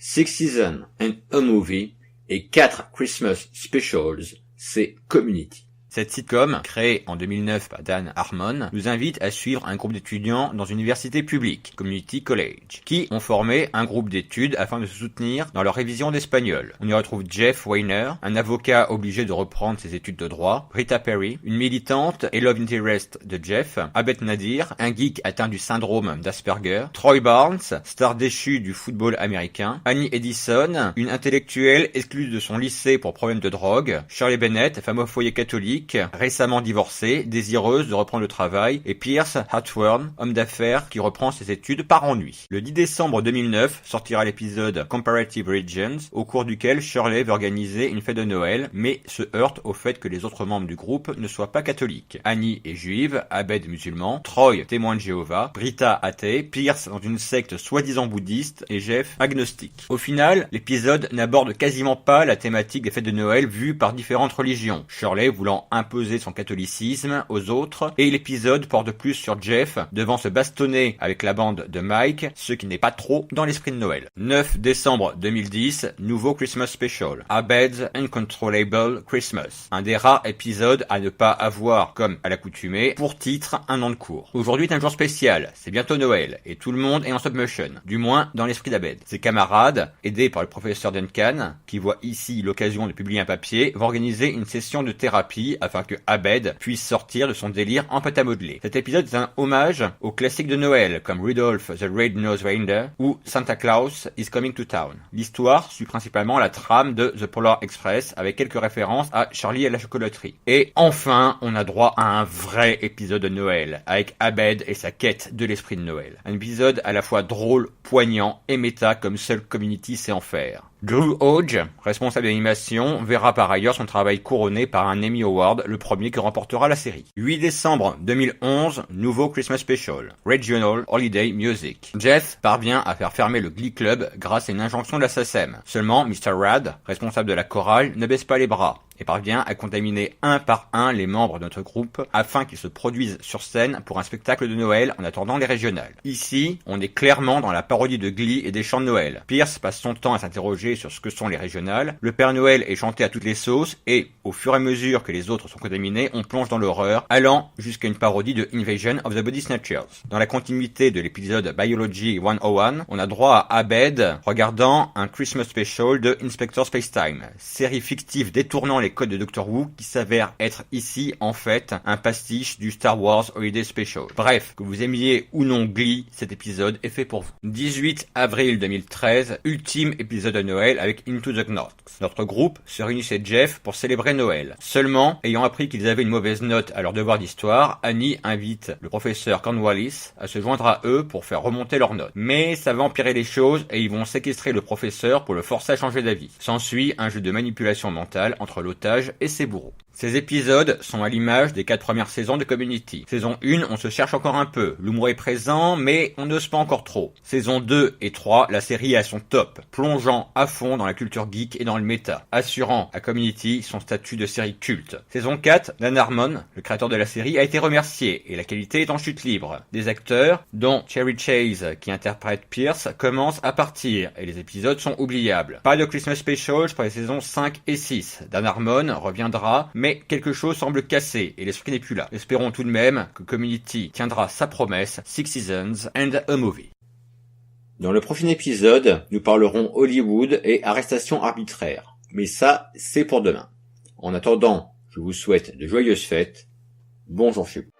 Six Seasons and a Movie et 4 Christmas Specials, c'est Community. Cette sitcom, créée en 2009 par Dan Harmon, nous invite à suivre un groupe d'étudiants dans une université publique, Community College, qui ont formé un groupe d'études afin de se soutenir dans leur révision d'espagnol. On y retrouve Jeff Weiner, un avocat obligé de reprendre ses études de droit, Rita Perry, une militante et love interest de Jeff, Abed Nadir, un geek atteint du syndrome d'Asperger, Troy Barnes, star déchu du football américain, Annie Edison, une intellectuelle exclue de son lycée pour problème de drogue, Shirley Bennett, femme au foyer catholique, récemment divorcée, désireuse de reprendre le travail, et Pierce Hathorn, homme d'affaires qui reprend ses études par ennui. Le 10 décembre 2009 sortira l'épisode Comparative Religions, au cours duquel Shirley veut organiser une fête de Noël, mais se heurte au fait que les autres membres du groupe ne soient pas catholiques. Annie est juive, Abed musulman, Troy témoin de Jéhovah, Britta athée, Pierce dans une secte soi-disant bouddhiste, et Jeff agnostique. Au final, l'épisode n'aborde quasiment pas la thématique des fêtes de Noël vues par différentes religions, Shirley voulant imposer son catholicisme aux autres, et l'épisode porte plus sur Jeff devant se bastonner avec la bande de Mike, ce qui n'est pas trop dans l'esprit de Noël. 9 décembre 2010, nouveau Christmas Special, Abed's Uncontrollable Christmas, un des rares épisodes à ne pas avoir, comme à l'accoutumée, pour titre un an de cours. Aujourd'hui est un jour spécial, c'est bientôt Noël, et tout le monde est en stop motion, du moins dans l'esprit d'Abed. Ses camarades, aidés par le professeur Duncan, qui voit ici l'occasion de publier un papier, vont organiser une session de thérapie afin que Abed puisse sortir de son délire en pâte à modeler. Cet épisode est un hommage aux classiques de Noël comme Rudolph the Red-Nosed Reindeer ou Santa Claus is Coming to Town. L'histoire suit principalement la trame de The Polar Express avec quelques références à Charlie et la chocolaterie. Et enfin, on a droit à un vrai épisode de Noël avec Abed et sa quête de l'esprit de Noël. Un épisode à la fois drôle, poignant et méta comme seul Community sait en faire. Drew Hodge, responsable d'animation, verra par ailleurs son travail couronné par un Emmy Award, le premier que remportera la série. 8 décembre 2011, nouveau Christmas Special, Regional Holiday Music. Jeff parvient à faire fermer le Glee Club grâce à une injonction de la SACEM. Seulement, Mr. Rad, responsable de la chorale, ne baisse pas les bras et parvient à contaminer un par un les membres de notre groupe afin qu'ils se produisent sur scène pour un spectacle de Noël en attendant les régionales. Ici, on est clairement dans la parodie de Glee et des chants de Noël. Pierce passe son temps à s'interroger sur ce que sont les régionales, le Père Noël est chanté à toutes les sauces et, au fur et à mesure que les autres sont contaminés, on plonge dans l'horreur, allant jusqu'à une parodie de Invasion of the Body Snatchers. Dans la continuité de l'épisode Biology 101, on a droit à Abed regardant un Christmas Special de Inspector Spacetime, série fictive détournant les codes de Doctor Who qui s'avère être ici en fait un pastiche du Star Wars Holiday Special. Bref, que vous aimiez ou non Glee, cet épisode est fait pour vous. 18 avril 2013, ultime épisode de Noël avec Into the Knox. Notre groupe se réunit chez Jeff pour célébrer Noël. Seulement, ayant appris qu'ils avaient une mauvaise note à leur devoir d'histoire, Annie invite le professeur Cornwallis à se joindre à eux pour faire remonter leur note. Mais ça va empirer les choses et ils vont séquestrer le professeur pour le forcer à changer d'avis. S'ensuit un jeu de manipulation mentale entre l'otage et ses bourreaux. Ces épisodes sont à l'image des 4 premières saisons de Community. Saison 1, on se cherche encore un peu. L'humour est présent, mais on n'ose pas encore trop. Saison 2 et 3, la série est à son top, plongeant à fond dans la culture geek et dans le méta, assurant à Community son statut de série culte. Saison 4, Dan Harmon, le créateur de la série, a été remercié et la qualité est en chute libre. Des acteurs, dont Cherry Chase qui interprète Pierce, commencent à partir et les épisodes sont oubliables. Pas de Christmas Special pour les saisons 5 et 6. Dan Harmon reviendra, mais quelque chose semble cassé et l'esprit n'est plus là. Espérons tout de même que Community tiendra sa promesse, 6 Seasons and a Movie. Dans le prochain épisode, nous parlerons Hollywood et arrestation arbitraire. Mais ça, c'est pour demain. En attendant, je vous souhaite de joyeuses fêtes. Bonjour chez vous.